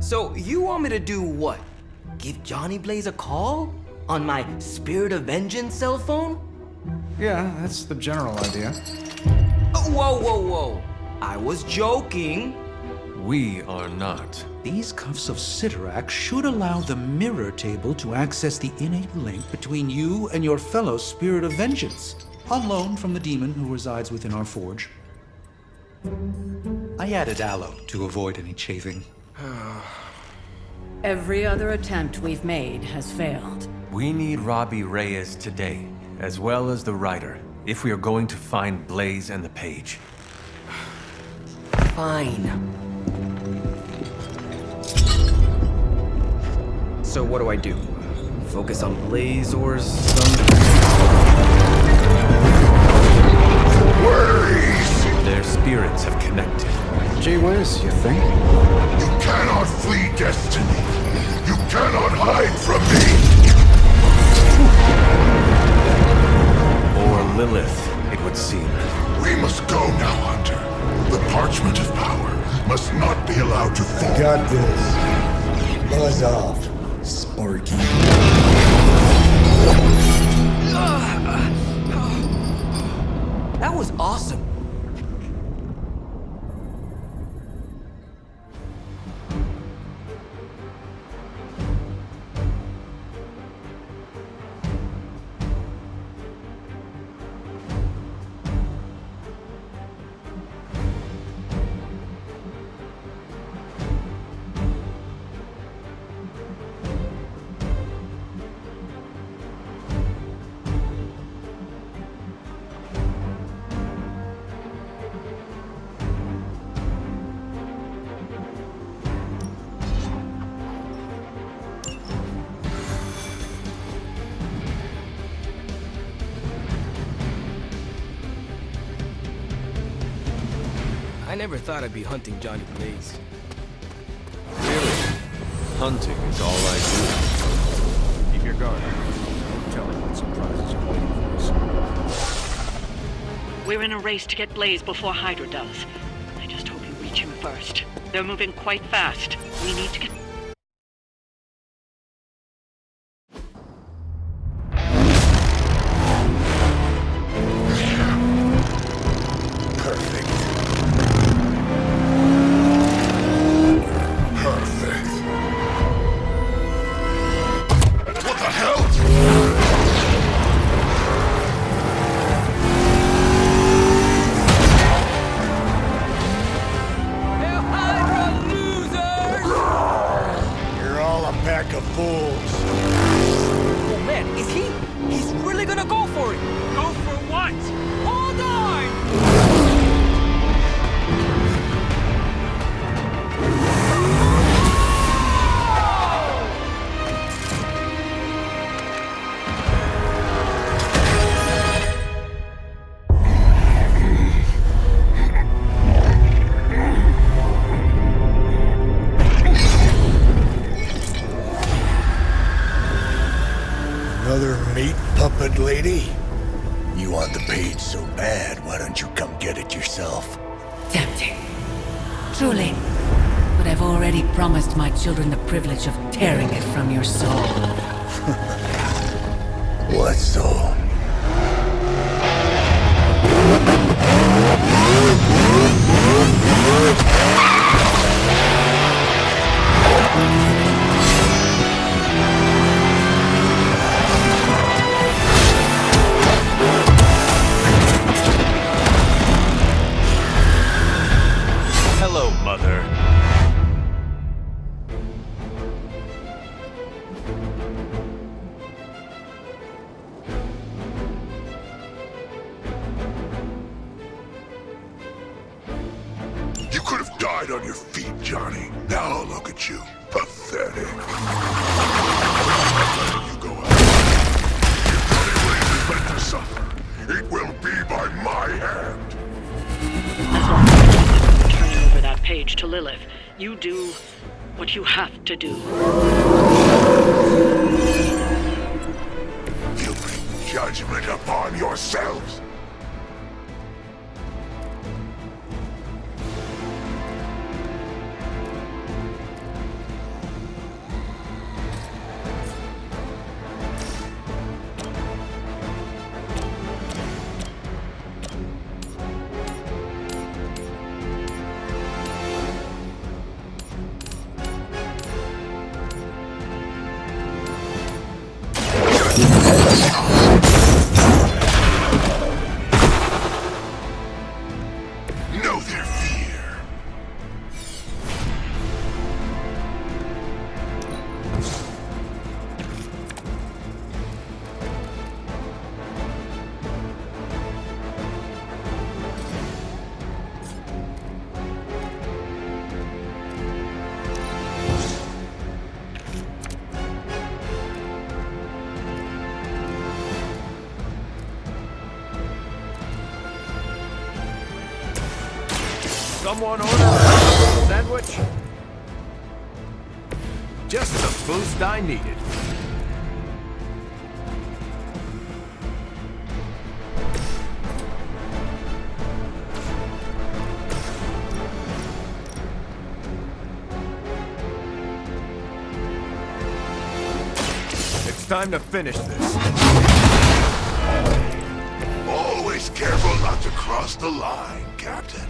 So you want me to do what? Give Johnny Blaze a call? On my Spirit of Vengeance cell phone? Yeah, that's the general idea. Whoa, whoa, whoa. I was joking. We are not. These cuffs of Cyttorak should allow the mirror table to access the innate link between you and your fellow Spirit of Vengeance, on loan from the demon who resides within our forge. I added aloe to avoid any chafing. Every other attempt we've made has failed. We need Robbie Reyes today, as well as the writer, if we are going to find Blaze and the page. Fine. So what do I do? Focus on Blaze or something? Their spirits have connected. Gee whiz, you think? You cannot flee destiny. You cannot hide from me. Or Lilith, it would seem. We must go now, Hunter. The parchment of power must not be allowed to fall. Got this. Buzz off, Sparky. That was awesome. I never thought I'd be hunting Johnny Blaze. Really? Hunting is all I do. Keep your guard. Don't tell him what surprises are waiting for us. We're in a race to get Blaze before Hydra does. I just hope you reach him first. They're moving quite fast. We need to get... Oh man, is he? He's really gonna go for it! Go for what? Hold on! Another meat puppet lady? You want the page so bad, why don't you come get it yourself? Tempting. Truly. But I've already promised my children the privilege of tearing it from your soul. What soul? Hello, Mother. You could have died on your feet, Johnny. Now look at you. Pathetic. You go out. If Johnny Blaze is meant to suffer, it will be by my hand. As long as you're turning over that page to Lilith, you do what you have to do. You bring judgment upon yourselves. Know their fear. Someone order a sandwich? Just the boost I needed. It's time to finish this. Always careful not to cross the line, Captain.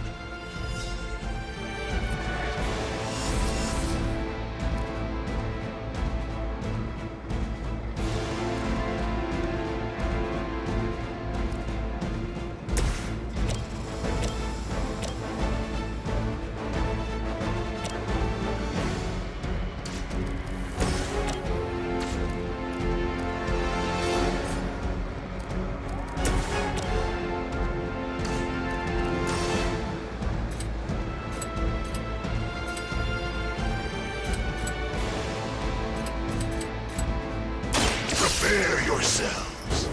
Prepare yourselves.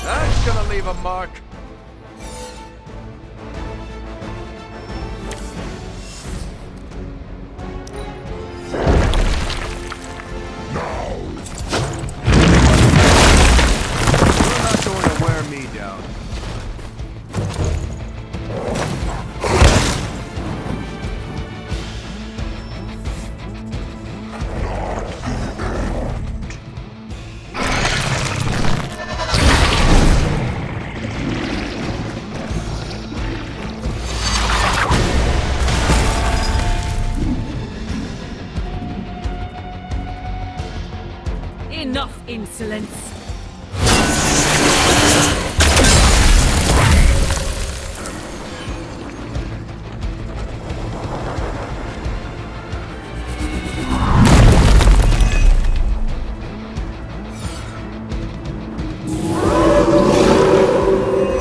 That's gonna leave a mark. You're not going to wear me down. Enough insolence!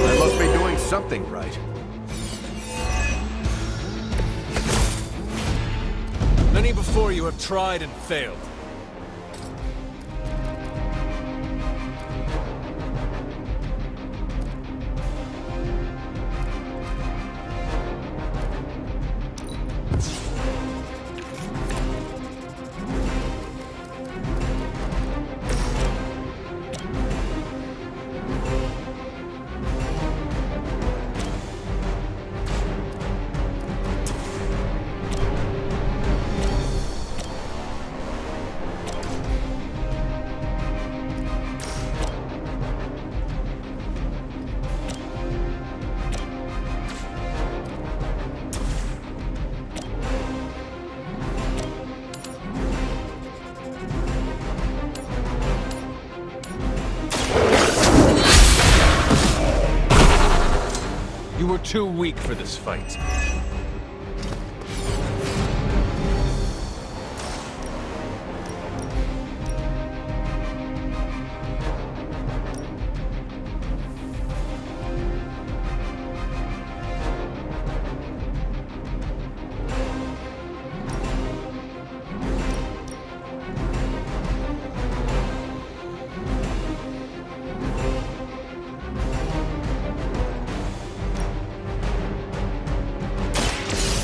I must be doing something right. Many before you have tried and failed. You were too weak for this fight.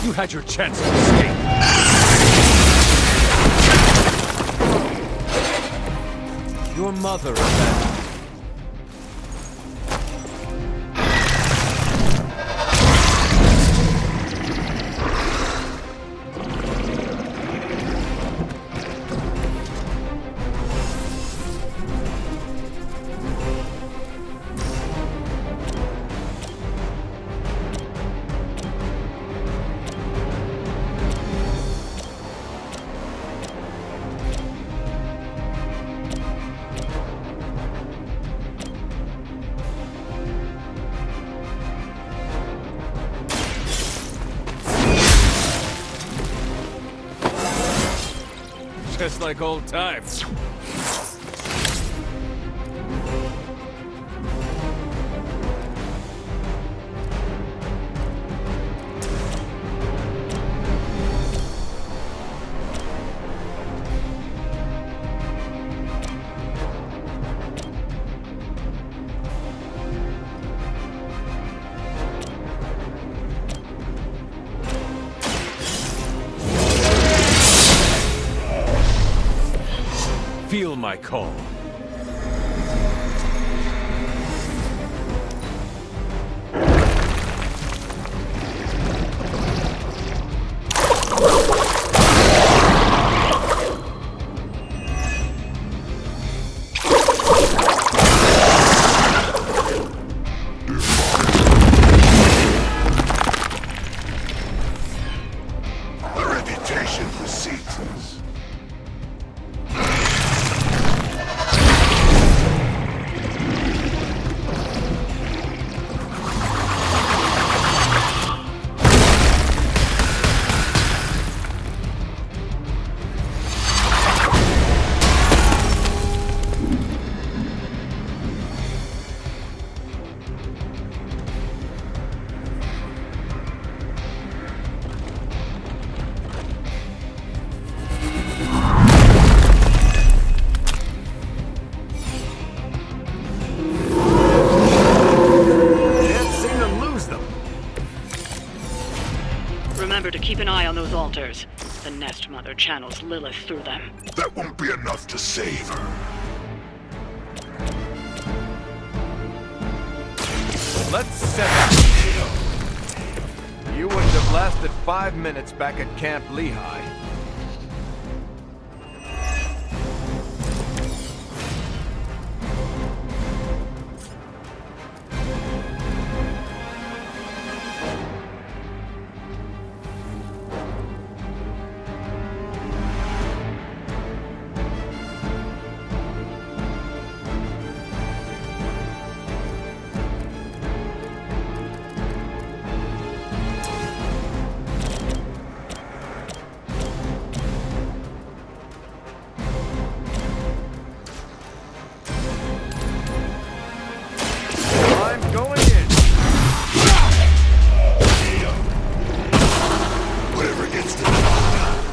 You had your chance to escape. Your mother abandoned you. just like old times. Feel my call. The reputation precedes us. Remember to keep an eye on those altars. The Nest Mother channels Lilith through them. That won't be enough to save her. Let's set up. You wouldn't have lasted 5 minutes back at Camp Lehigh. Whatever gets the job done.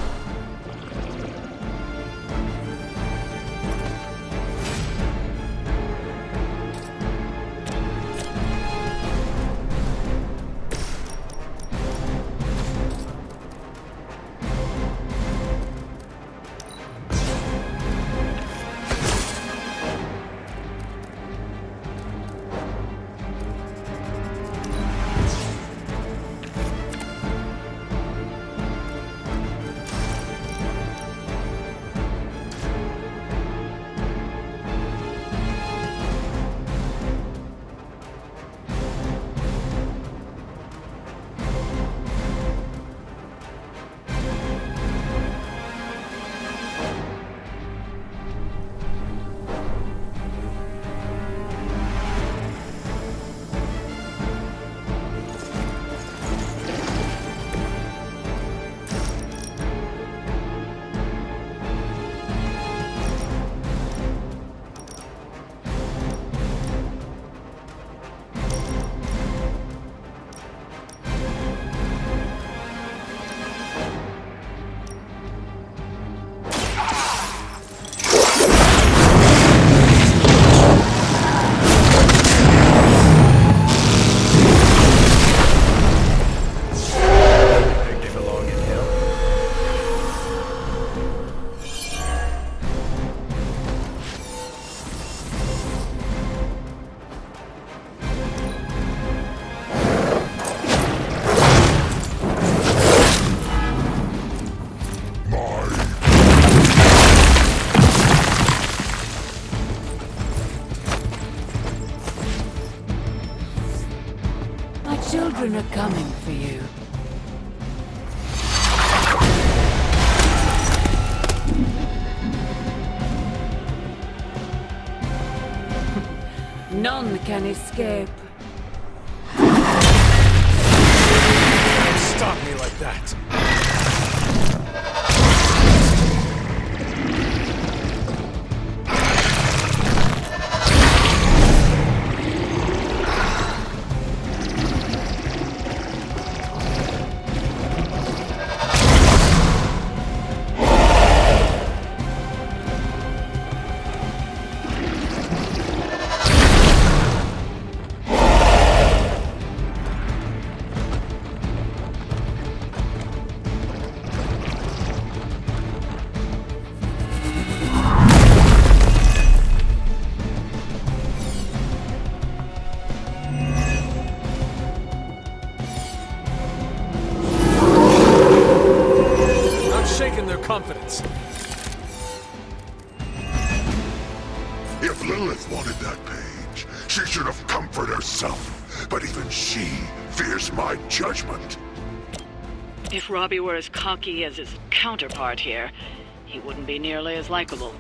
Children are coming for you. None can escape. Stop me like that. thoughts. If Lilith wanted that page, she should have come for it herself. But even she fears my judgment. If Robbie were as cocky as his counterpart here, he wouldn't be nearly as likable.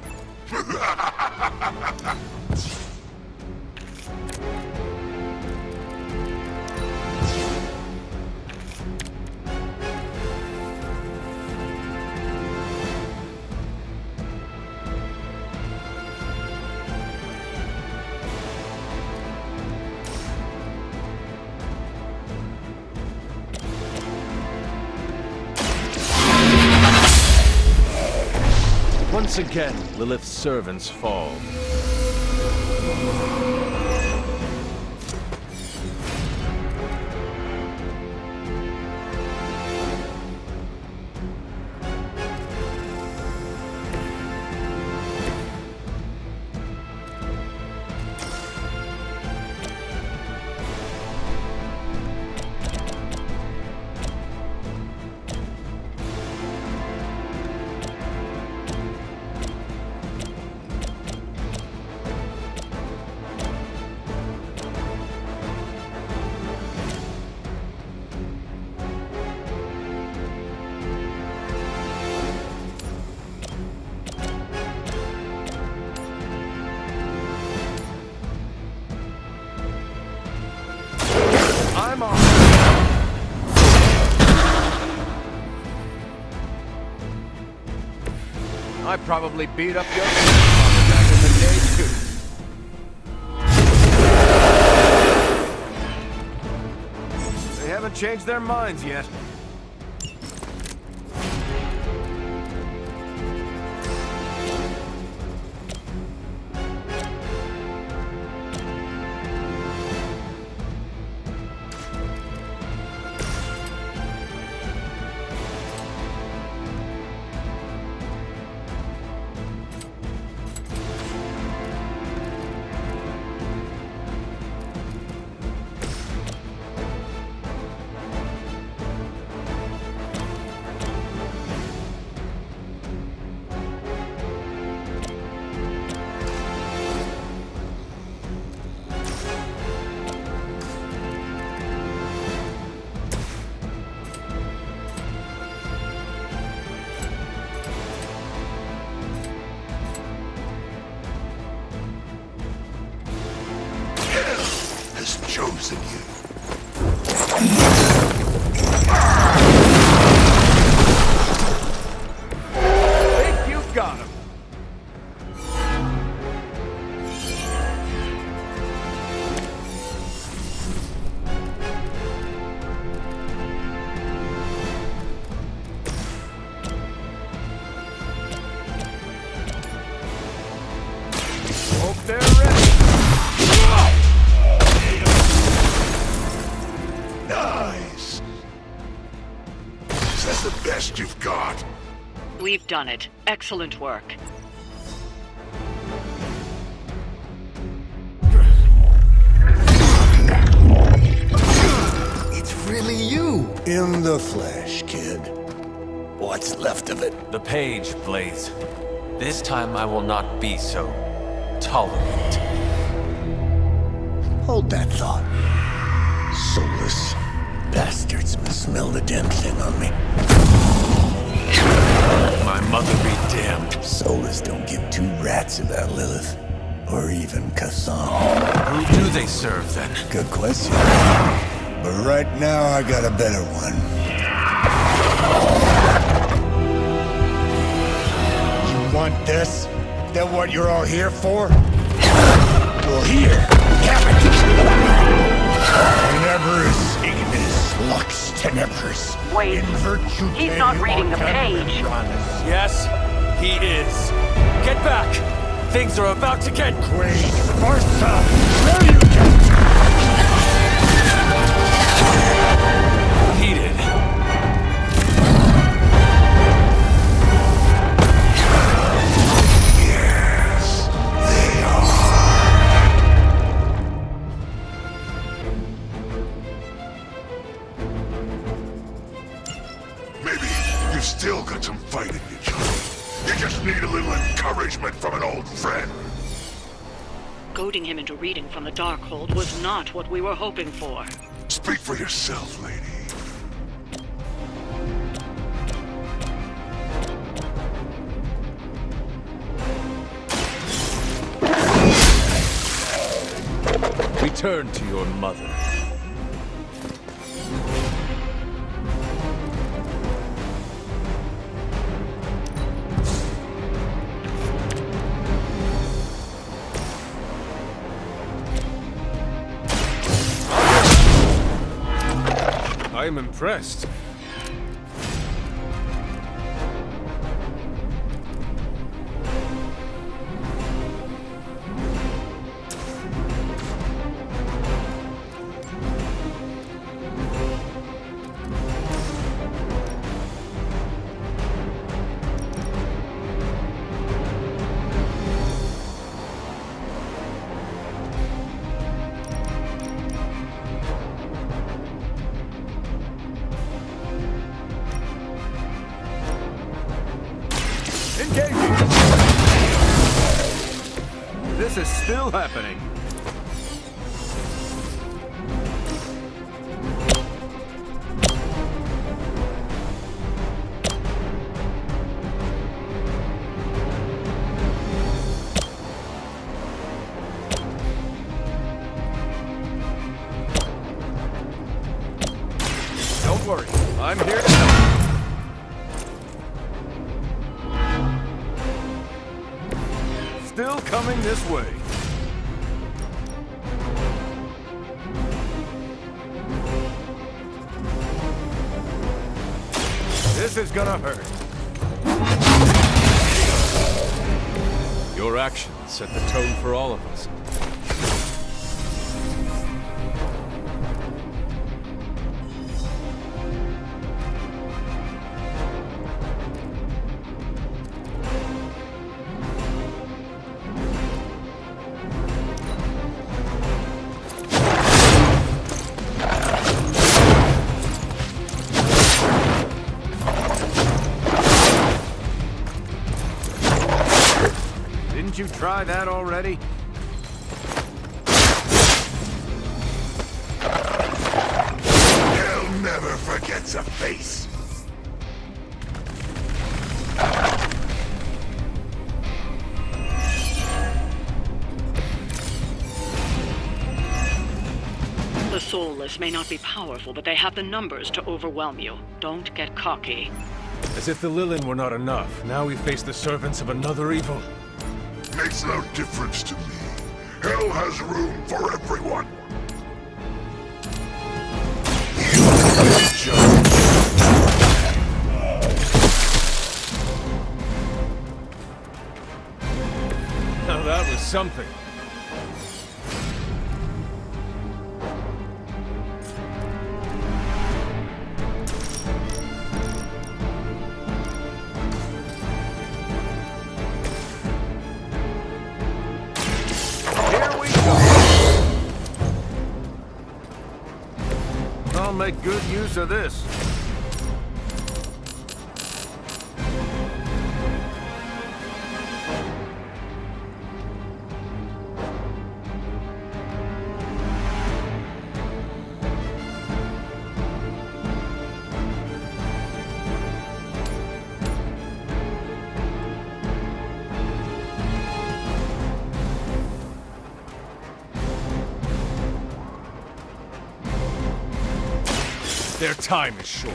Once again, Lilith's servants fall. I'm off. I probably beat up your father back in the day, too. They haven't changed their minds yet. Has chosen you. Think you've got him. Hope they're ready. Nice. Is that the best you've got? We've done it. Excellent work. It's really you! In the flesh, kid. What's left of it? The page, Blaze. This time I will not be so tolerant. Hold that thought. Soulless bastards must smell the damn thing on me. My mother be damned. Soulless don't give two rats about Lilith. Or even Kassan. Who do they serve, then? Good question. But right now, I got a better one. You want this? That what you're all here for? Well, here, have it! Tenebris ignis lux tenebris. Wait, In virtue he's not reading the page. Yes, he is. Get back! Things are about to get Queen Sparta, where you get? heated. Yes, they are. Maybe you've still got some fight in you, Johnny. from an old friend. Goading him into reading from the Darkhold was not what we were hoping for. Speak for yourself, lady. Return to your mother. I am impressed. Engaging! This is still happening. Don't worry, I'm here to help. Still coming this way. This is gonna hurt. Your actions set the tone for all of us. Didn't you try that already? Hell never forgets a face. The Soulless may not be powerful, but they have the numbers to overwhelm you. Don't get cocky. As if the Lilin were not enough, now we face the servants of another evil. Makes no difference to me. Hell has room for everyone. You are the judge. Now that was something. I'll make good use of this. Their time is short.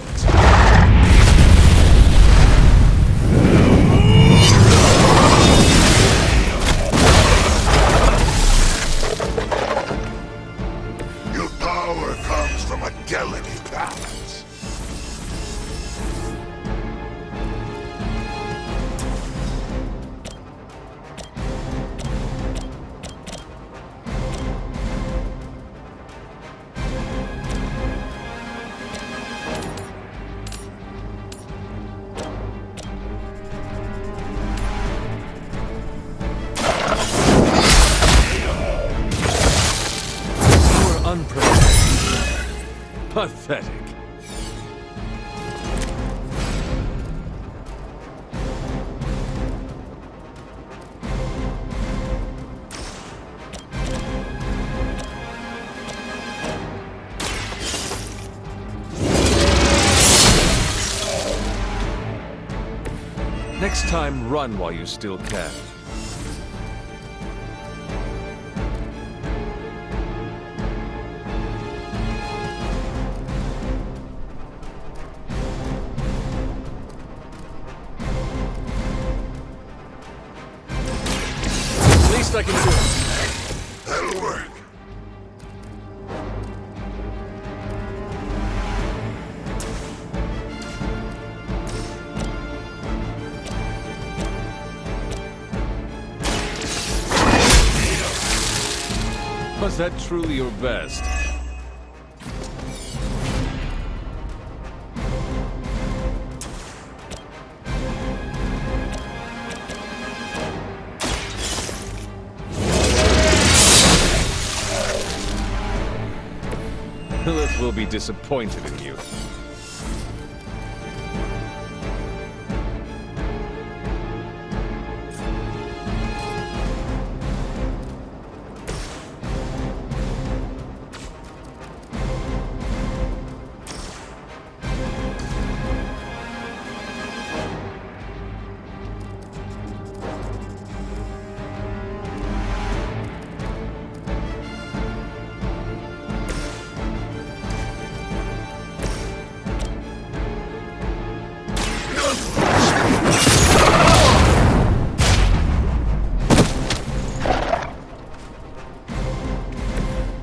Your power comes from a delicate balance. Unprepared. Pathetic. time, run while you still can. Least I can do. That'll work. Was that truly your best? Lilith will be disappointed in you.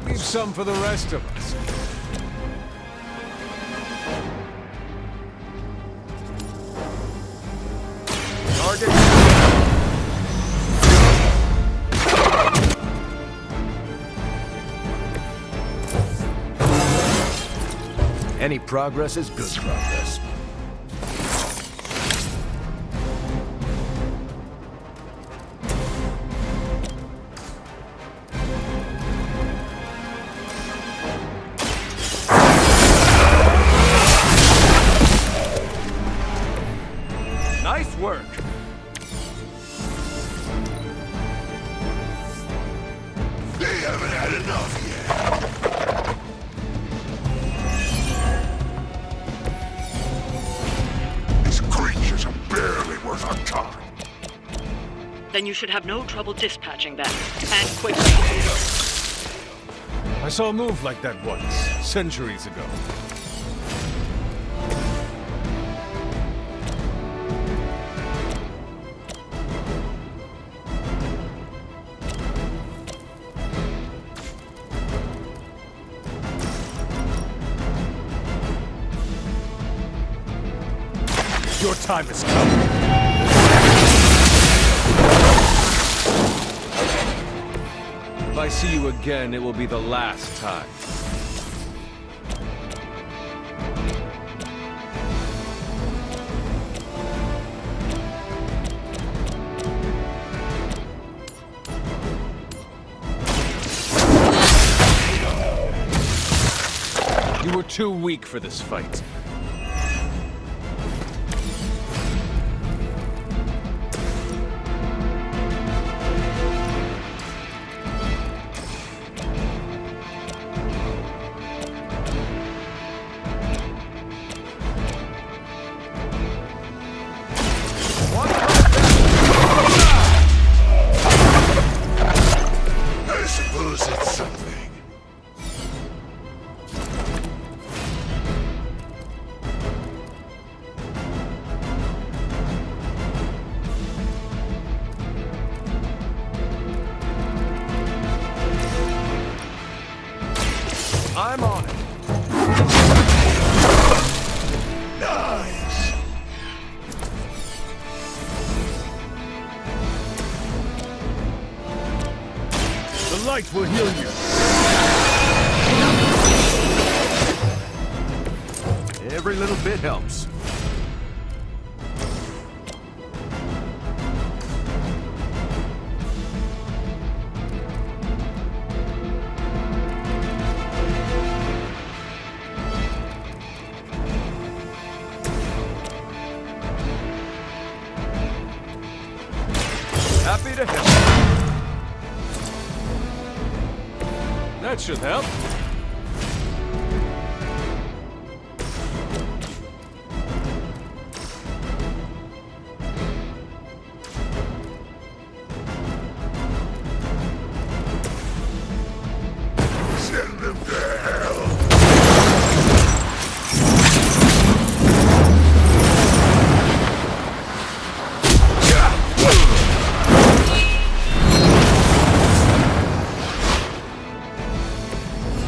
Leave some for the rest of us. Target. Any progress is good progress. Nice work. They haven't had enough yet. These creatures are barely worth our time. Then you should have no trouble dispatching them. And quickly. I saw a move like that once, centuries ago. Your time is coming. If I see you again, it will be the last time. You were too weak for this fight. I suppose it's something. I'm on it. Nice. The light will heal you. Every little bit helps. Happy to help. That should help.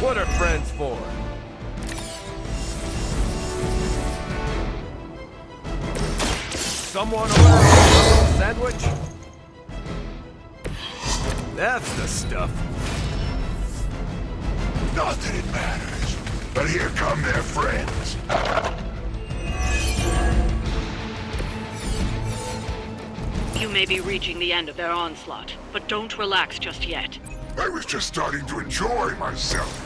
What are friends for? Someone order a sandwich? That's the stuff. Not that it matters, but here come their friends. You may be reaching the end of their onslaught, but don't relax just yet. I was just starting to enjoy myself.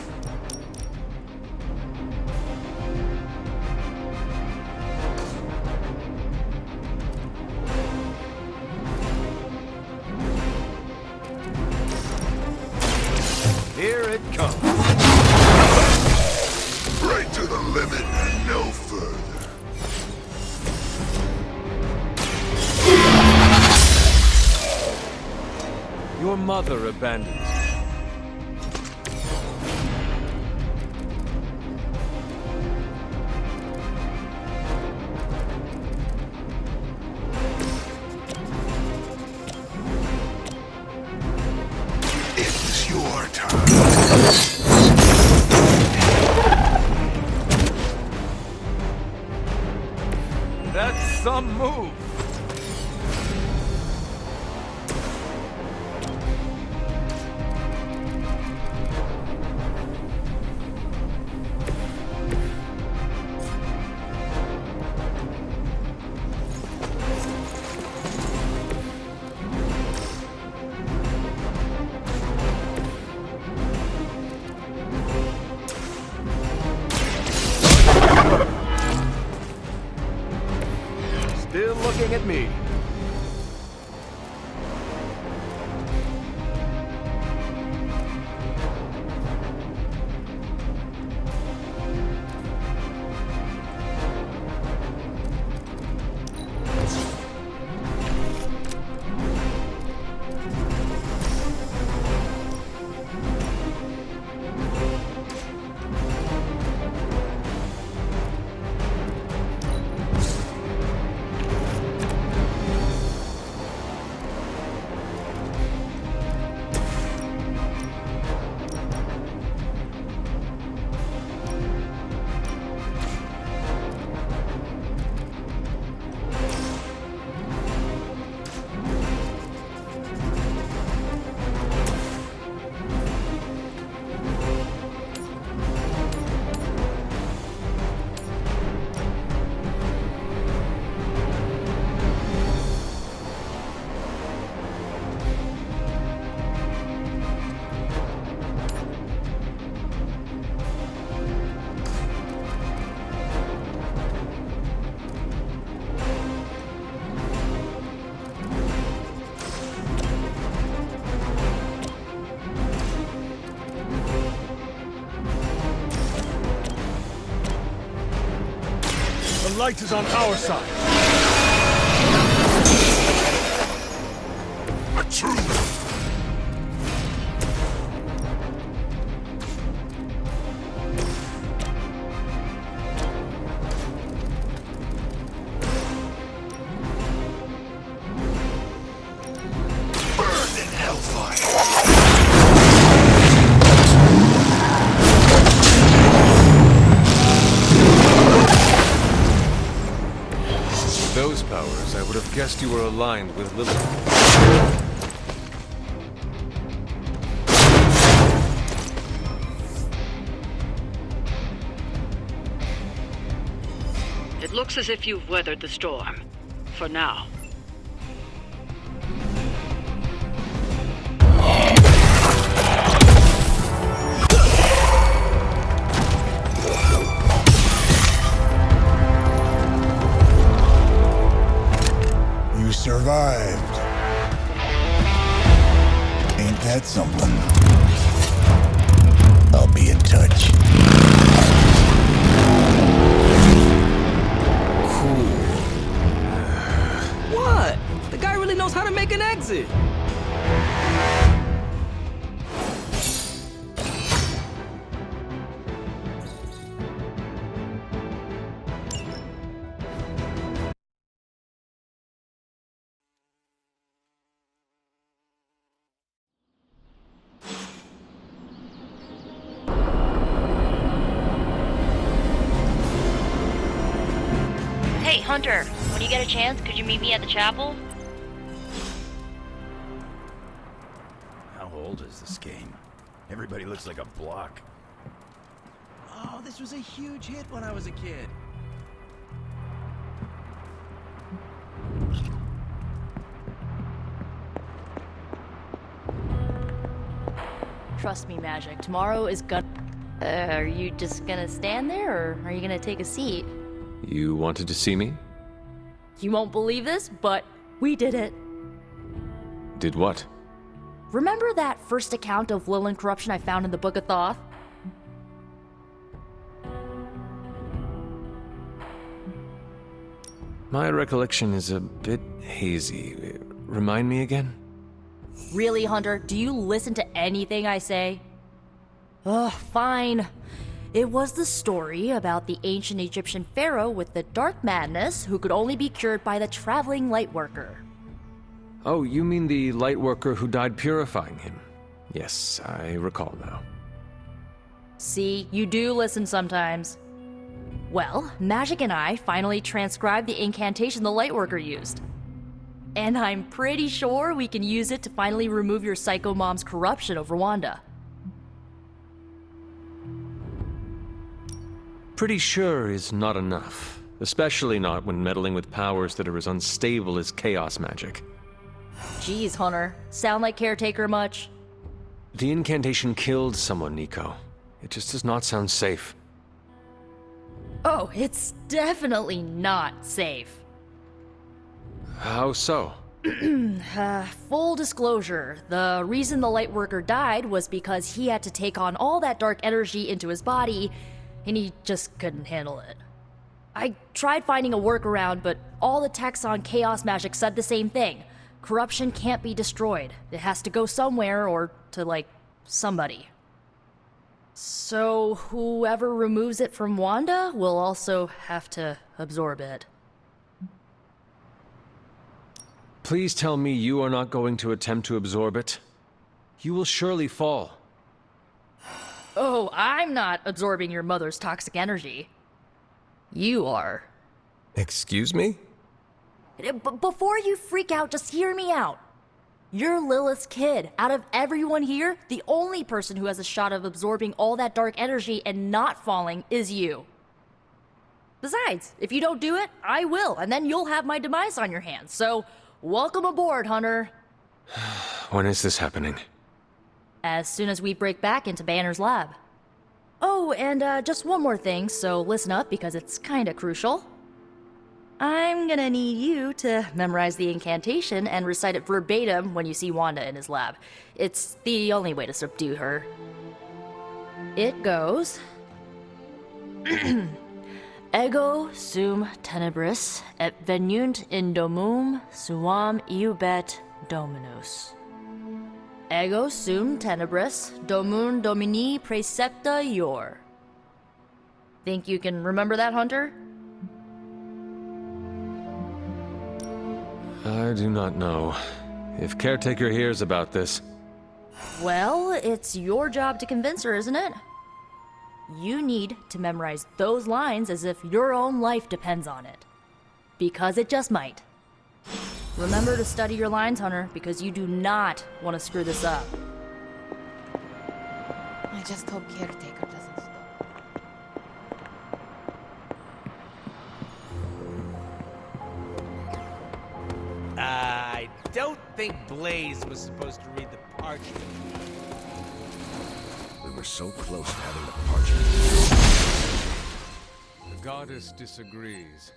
Here it comes. Right to the limit and no further. Your mother abandoned you. It's your time. That's some move. Still looking at me. The light is on our side. A truth. Burn in hellfire. Those powers, I would have guessed you were aligned with Lilith. It looks as if you've weathered the storm. For now. You survived. Ain't that something? I'll be in touch. What? The guy really knows how to make an exit. Hey, Hunter, when you get a chance, could you meet me at the chapel? How old is this game? Everybody looks like a block. Oh, this was a huge hit when I was a kid. Trust me, Magic. Tomorrow is gonna... are you just gonna stand there, or are you gonna take a seat? You wanted to see me? You won't believe this, but we did it. Did what? Remember that first account of Lilith corruption I found in the Book of Thoth? My recollection is a bit hazy. Remind me again? Really, Hunter? Do you listen to anything I say? Ugh, fine. It was the story about the ancient Egyptian pharaoh with the dark madness who could only be cured by the traveling lightworker. Oh, you mean the lightworker who died purifying him? Yes, I recall now. See, you do listen sometimes. Well, Magic and I finally transcribed the incantation the lightworker used. And I'm pretty sure we can use it to finally remove your psycho mom's corruption of Rwanda. Pretty sure is not enough, especially not when meddling with powers that are as unstable as chaos magic. Jeez, Hunter. Sound like Caretaker much? The incantation killed someone, Nico. It just does not sound safe. Oh, it's definitely not safe. How so? Full disclosure, the reason the Lightworker died was because he had to take on all that dark energy into his body, and he just couldn't handle it. I tried finding a workaround, but all the texts on Chaos Magic said the same thing. Corruption can't be destroyed. It has to go somewhere or to, like, somebody. So whoever removes it from Wanda will also have to absorb it. Please tell me you are not going to attempt to absorb it. You will surely fall. Oh, I'm not absorbing your mother's toxic energy. You are. Excuse me? Before you freak out, just hear me out. You're Lilith's kid. Out of everyone here, the only person who has a shot of absorbing all that dark energy and not falling is you. Besides, if you don't do it, I will, and then you'll have my demise on your hands. So, welcome aboard, Hunter. When is this happening? As soon as we break back into Banner's lab. Oh, and just one more thing, so listen up because it's kinda crucial. I'm gonna need you to memorize the incantation and recite it verbatim when you see Wanda in his lab. It's the only way to subdue her. It goes... Ego sum tenebris et venunt in domum suam iubet dominus. Ego sum tenebris domum domini praecepta ior. Think you can remember that, Hunter? I do not know. If Caretaker hears about this... Well, it's your job to convince her, isn't it? You need to memorize those lines as if your own life depends on it. Because it just might. Remember to study your lines, Hunter, because you do not want to screw this up. I just hope Caretaker doesn't stop. I don't think Blaze was supposed to read the parchment. We were so close to having the parchment. The goddess disagrees.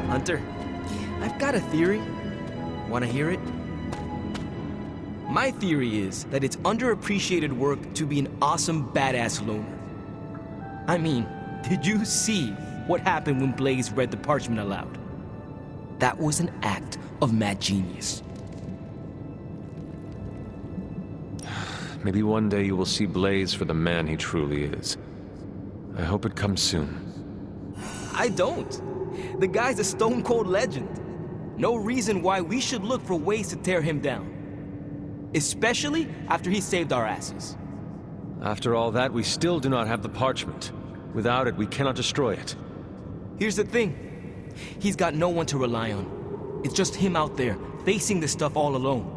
Hunter, I've got a theory. Wanna hear it? My theory is that it's underappreciated work to be an awesome badass loner. I mean, did you see what happened when Blaze read the parchment aloud? That was an act of mad genius. Maybe one day you will see Blaze for the man he truly is. I hope it comes soon. I don't. The guy's a stone-cold legend. No reason why we should look for ways to tear him down. Especially after he saved our asses. After all that, we still do not have the parchment. Without it, we cannot destroy it. Here's the thing. He's got no one to rely on. It's just him out there, facing this stuff all alone.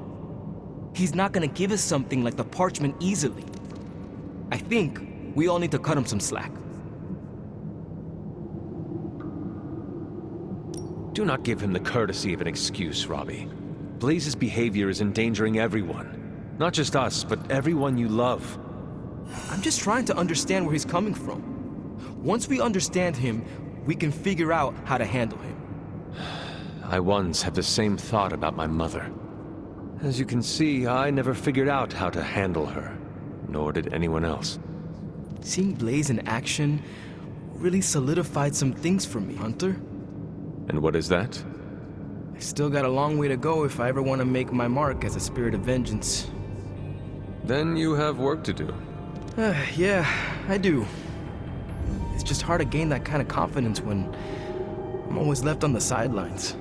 He's not gonna give us something like the parchment easily. I think we all need to cut him some slack. Do not give him the courtesy of an excuse, Robbie. Blaze's behavior is endangering everyone. Not just us, but everyone you love. I'm just trying to understand where he's coming from. Once we understand him, we can figure out how to handle him. I once had the same thought about my mother. As you can see, I never figured out how to handle her, nor did anyone else. Seeing Blaze in action really solidified some things for me, Hunter. And what is that? I still got a long way to go if I ever want to make my mark as a spirit of vengeance. Then you have work to do. Yeah, I do. It's just hard to gain that kind of confidence when I'm always left on the sidelines.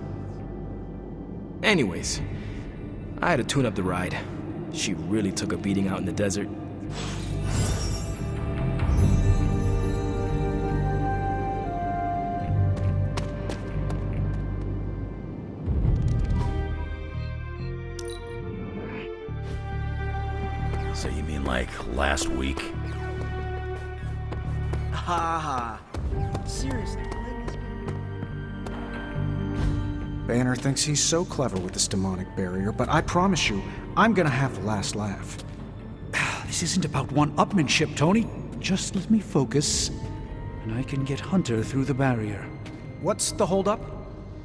Anyways, I had to tune up the ride. She really took a beating out in the desert. So you mean like last week? Ha ha. Seriously. Banner thinks he's so clever with this demonic barrier, but I promise you, I'm gonna have the last laugh. This isn't about one-upmanship, Tony. Just let me focus, and I can get Hunter through the barrier. What's the holdup?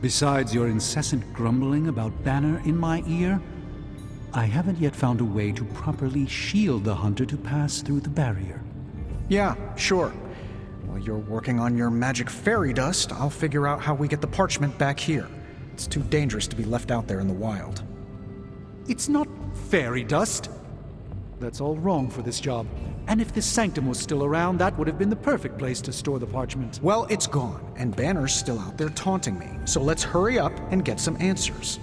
Besides your incessant grumbling about Banner in my ear, I haven't yet found a way to properly shield the Hunter to pass through the barrier. Yeah, sure. While you're working on your magic fairy dust, I'll figure out how we get the parchment back here. It's too dangerous to be left out there in the wild. It's not fairy dust. That's all wrong for this job. And if this sanctum was still around, that would have been the perfect place to store the parchment. Well, it's gone, and Banner's still out there taunting me. So let's hurry up and get some answers.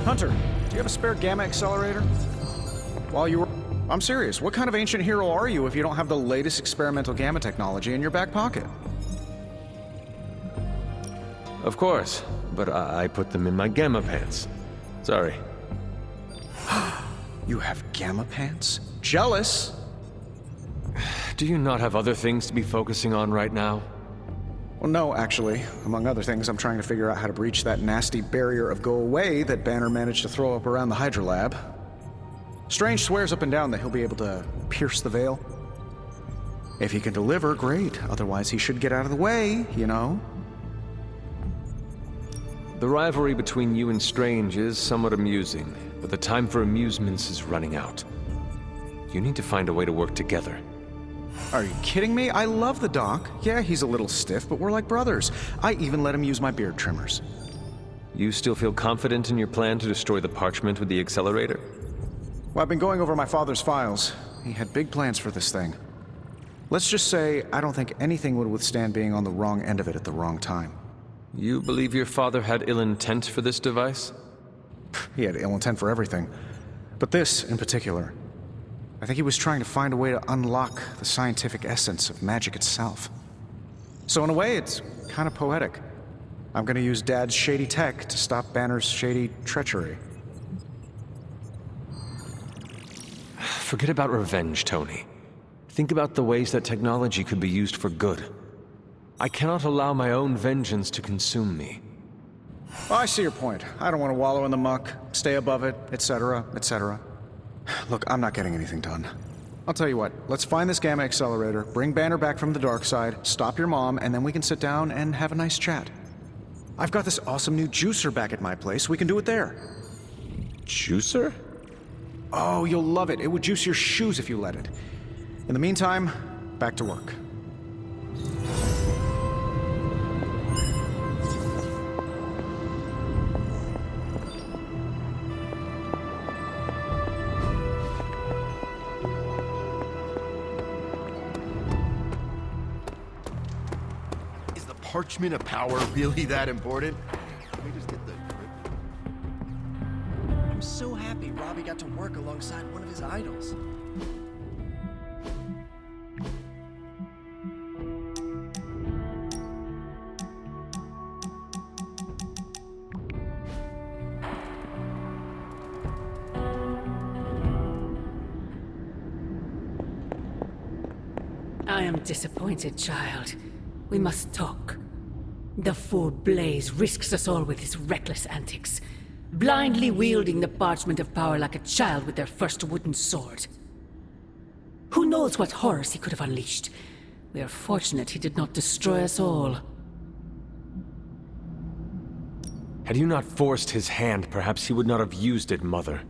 Hunter, do you have a spare gamma accelerator? While you were... I'm serious, what kind of ancient hero are you if you don't have the latest experimental gamma technology in your back pocket? Of course, but I put them in my gamma pants. Sorry. You have gamma pants? Jealous? Do you not have other things to be focusing on right now? Well, no, actually. Among other things, I'm trying to figure out how to breach that nasty barrier of go away that Banner managed to throw up around the Hydra lab. Strange swears up and down that he'll be able to pierce the veil. If he can deliver, great. Otherwise, he should get out of the way, you know? The rivalry between you and Strange is somewhat amusing, but the time for amusements is running out. You need to find a way to work together. Are you kidding me? I love the Doc. Yeah, he's a little stiff, but we're like brothers. I even let him use my beard trimmers. You still feel confident in your plan to destroy the parchment with the accelerator? Well, I've been going over my father's files. He had big plans for this thing. Let's just say I don't think anything would withstand being on the wrong end of it at the wrong time. You believe your father had ill intent for this device? He had ill intent for everything. But this, in particular. I think he was trying to find a way to unlock the scientific essence of magic itself. So in a way, it's kind of poetic. I'm gonna use Dad's shady tech to stop Banner's shady treachery. Forget about revenge, Tony. Think about the ways that technology could be used for good. I cannot allow my own vengeance to consume me. Oh, I see your point. I don't want to wallow in the muck, stay above it, etc., etc. Look, I'm not getting anything done. I'll tell you what, let's find this gamma accelerator, bring Banner back from the dark side, stop your mom, and then we can sit down and have a nice chat. I've got this awesome new juicer back at my place. We can do it there. Juicer? Oh, you'll love it. It would juice your shoes if you let it. In the meantime, back to work. parchment of power really that important? Can we just get the... I'm so happy Robbie got to work alongside one of his idols. I am disappointed, child. We must talk. The fool Blaze risks us all with his reckless antics, blindly wielding the parchment of power like a child with their first wooden sword. Who knows what horrors he could have unleashed? We are fortunate he did not destroy us all. Had you not forced his hand, perhaps he would not have used it, Mother.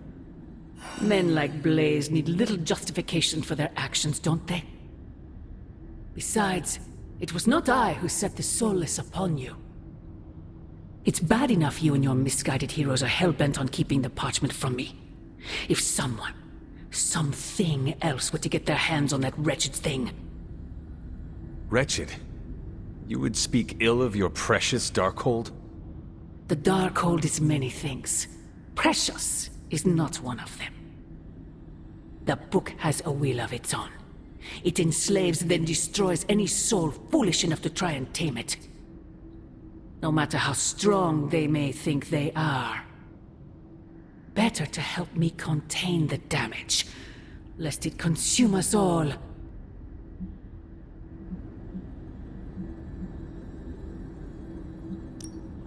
Men like Blaze need little justification for their actions, don't they? Besides, it was not I who set the Soulless upon you. It's bad enough you and your misguided heroes are hell-bent on keeping the parchment from me. If someone, something else were to get their hands on that wretched thing. Wretched? You would speak ill of your precious Darkhold? The Darkhold is many things. Precious is not one of them. The book has a will of its own. It enslaves, then destroys any soul foolish enough to try and tame it. No matter how strong they may think they are. Better to help me contain the damage, lest it consume us all.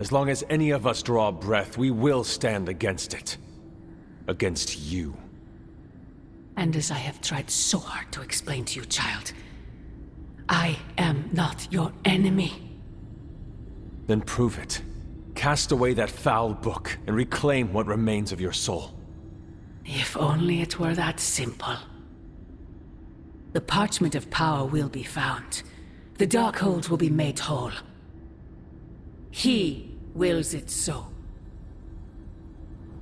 As long as any of us draw breath, we will stand against it. Against you. And as I have tried so hard to explain to you, child, I am not your enemy. Then prove it. Cast away that foul book and reclaim what remains of your soul. If only it were that simple. The parchment of power will be found. The Darkhold will be made whole. He wills it so.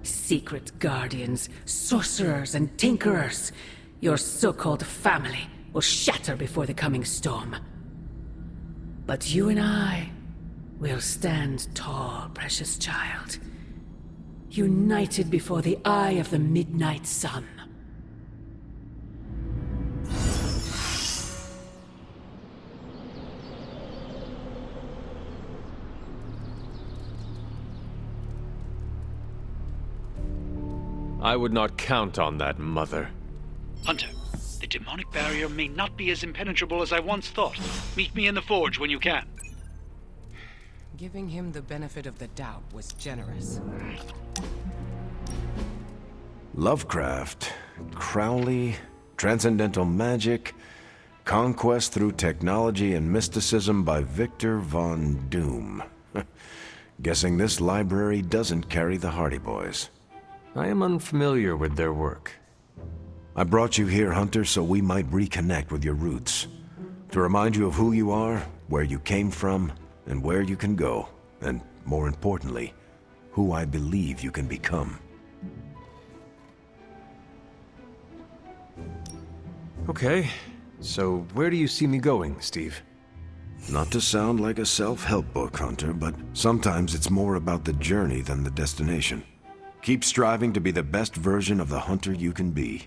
Secret guardians, sorcerers, and tinkerers, your so-called family will shatter before the coming storm. But you and I will stand tall, precious child. United before the eye of the midnight sun. I would not count on that, Mother. Hunter, the demonic barrier may not be as impenetrable as I once thought. Meet me in the forge when you can. Giving him the benefit of the doubt was generous. Lovecraft, Crowley, transcendental magic, conquest through technology and mysticism by Victor Von Doom. Guessing this library doesn't carry the Hardy Boys. I am unfamiliar with their work. I brought you here, Hunter, so we might reconnect with your roots. To remind you of who you are, where you came from, and where you can go. And, more importantly, who I believe you can become. Okay, so where do you see me going, Steve? Not to sound like a self-help book, Hunter, but sometimes it's more about the journey than the destination. Keep striving to be the best version of the Hunter you can be.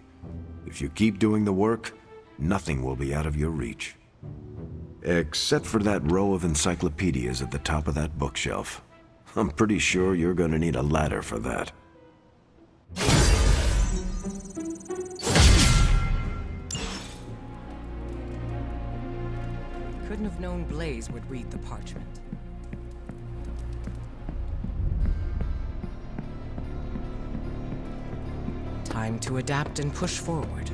If you keep doing the work, nothing will be out of your reach. Except for that row of encyclopedias at the top of that bookshelf. I'm pretty sure you're gonna need a ladder for that. Couldn't have known Blaze would read the parchment. Time to adapt and push forward.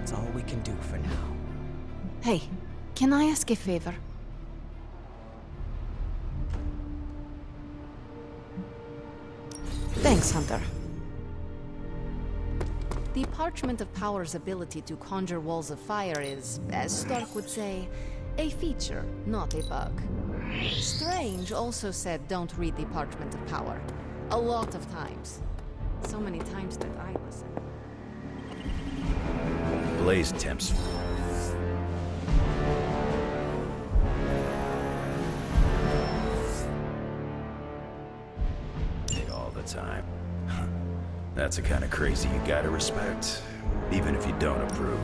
It's all we can do for now. Hey, can I ask a favor? Thanks, Hunter. The Parchment of Power's ability to conjure walls of fire is, as Stark would say, a feature, not a bug. Strange also said don't read the Parchment of Power. A lot of times. So many times that I listen. Blaze temps. time. That's the kind of crazy you gotta respect, even if you don't approve.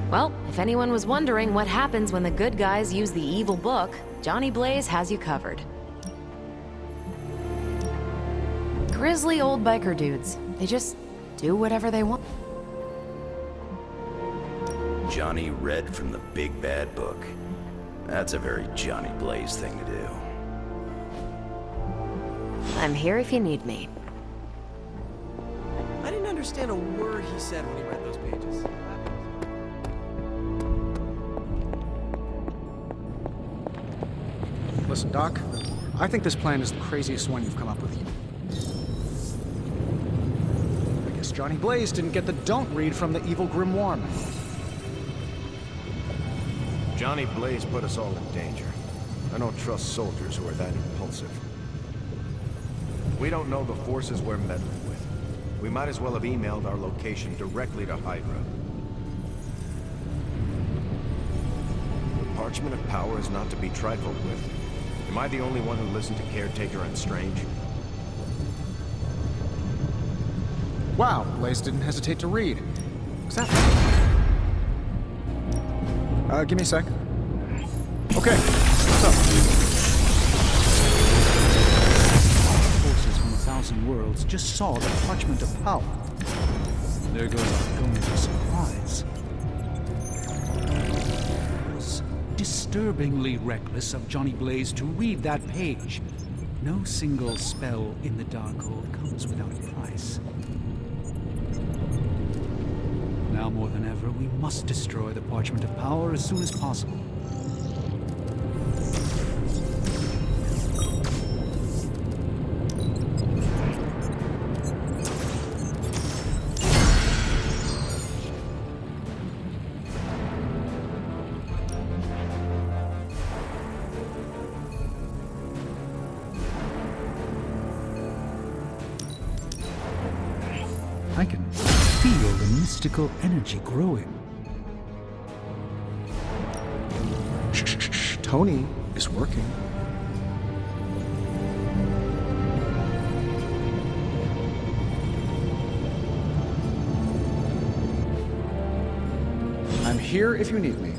Well, if anyone was wondering what happens when the good guys use the evil book, Johnny Blaze has you covered. Grizzly old biker dudes. They just do whatever they want. Johnny read from the big bad book. That's a very Johnny Blaze thing to do. I'm here if you need me. I didn't understand a word he said when he read those pages. Listen, Doc, I think this plan is the craziest one you've come up with. I guess Johnny Blaze didn't get the don't read from the evil grimoire memo. Johnny Blaze put us all in danger. I don't trust soldiers who are that impulsive. We don't know the forces we're meddling with. We might as well have emailed our location directly to Hydra. The Parchment of Power is not to be trifled with. Am I the only one who listened to Caretaker and Strange? Wow, Blaze didn't hesitate to read. What's that? Give me a sec. Okay, what's up? Forces from 1,000 worlds just saw the Parchment of Power. There goes our going to surprise. It was disturbingly reckless of Johnny Blaze to read that page. No single spell in the Darkhold comes without a price. Now more than ever, we must destroy the Parchment of Power as soon as possible. I can feel the mystical energy growing. Shh. Tony is working. I'm here if you need me.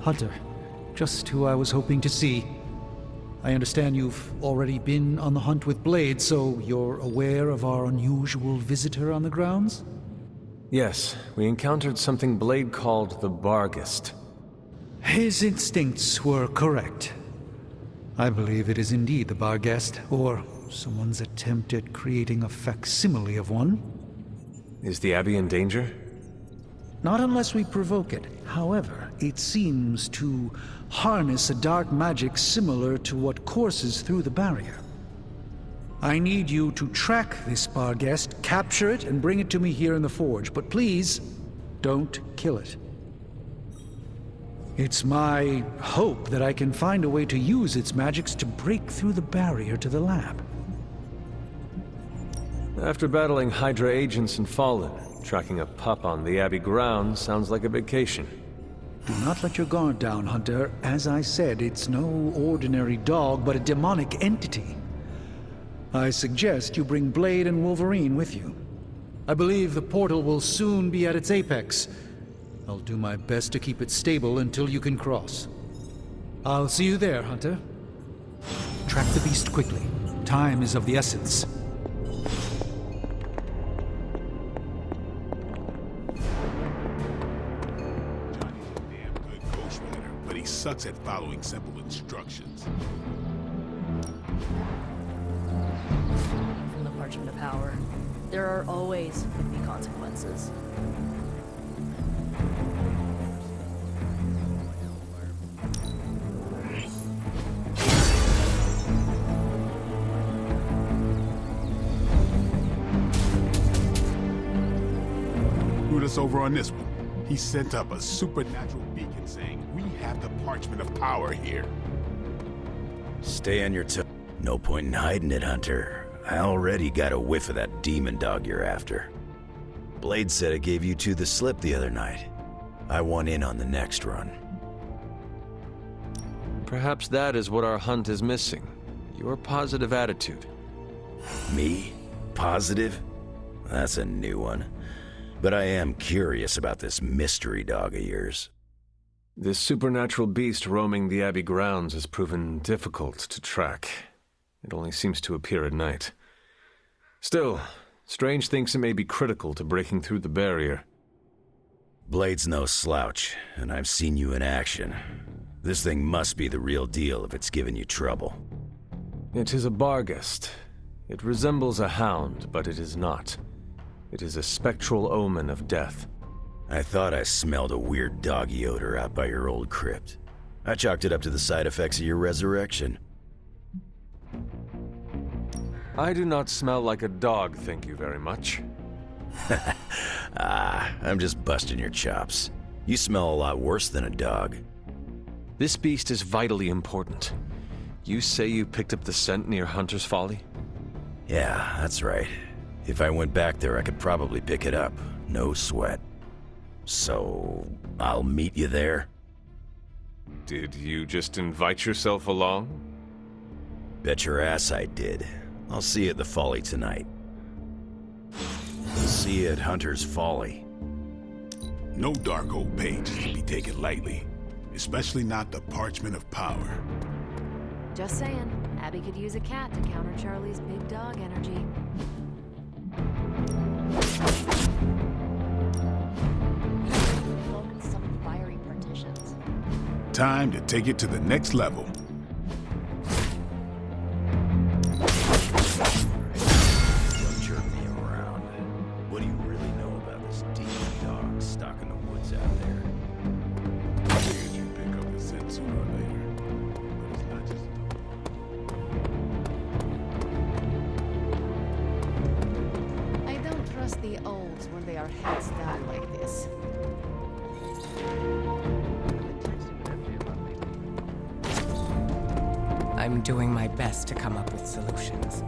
Hunter. Just who I was hoping to see. I understand you've already been on the hunt with Blade, so you're aware of our unusual visitor on the grounds? Yes, we encountered something Blade called the Barghest. His instincts were correct. I believe it is indeed the Barghest, or someone's attempt at creating a facsimile of one. Is the Abbey in danger? Not unless we provoke it. However, it seems to harness a dark magic similar to what courses through the barrier. I need you to track this Barghest, capture it, and bring it to me here in the Forge. But please, don't kill it. It's my hope that I can find a way to use its magics to break through the barrier to the lab. After battling Hydra agents and Fallen, tracking a pup on the Abbey grounds sounds like a vacation. Do not let your guard down, Hunter. As I said, it's no ordinary dog, but a demonic entity. I suggest you bring Blade and Wolverine with you. I believe the portal will soon be at its apex. I'll do my best to keep it stable until you can cross. I'll see you there, Hunter. Track the beast quickly. Time is of the essence. He sucks at following simple instructions. From the Parchment of Power, there are always going to be consequences. Screwed us over on this one. He sent up a supernatural beacon saying, "We have the Parchment of Power here." Stay on your toe. No point in hiding it, Hunter. I already got a whiff of that demon dog you're after. Blade said it gave you two the slip the other night. I want in on the next run. Perhaps that is what our hunt is missing. Your positive attitude. Me? Positive? That's a new one. But I am curious about this mystery dog of yours. This supernatural beast roaming the Abbey grounds has proven difficult to track. It only seems to appear at night. Still, Strange thinks it may be critical to breaking through the barrier. Blade's no slouch, and I've seen you in action. This thing must be the real deal if it's giving you trouble. It is a Barghest. It resembles a hound, but it is not. It is a spectral omen of death. I thought I smelled a weird doggy odor out by your old crypt. I chalked it up to the side effects of your resurrection. I do not smell like a dog, thank you very much. I'm just busting your chops. You smell a lot worse than a dog. This beast is vitally important. You say you picked up the scent near Hunter's Folly? Yeah, that's right. If I went back there, I could probably pick it up. No sweat. So, I'll meet you there? Did you just invite yourself along? Bet your ass I did. I'll see you at the Folly tonight. See you at Hunter's Folly. No dark old page is to be taken lightly, especially not the Parchment of Power. Just saying, Abby could use a cat to counter Charlie's big dog energy. Some fiery partitions. Time to take it to the next level. Don't jerk me around. What do you really know about this demon dog stuck in the woods out there? I figured you'd pick up the scent sooner or later. But it's not just... I don't trust the olds when they are heads down like this. I'm doing my best to come up with solutions.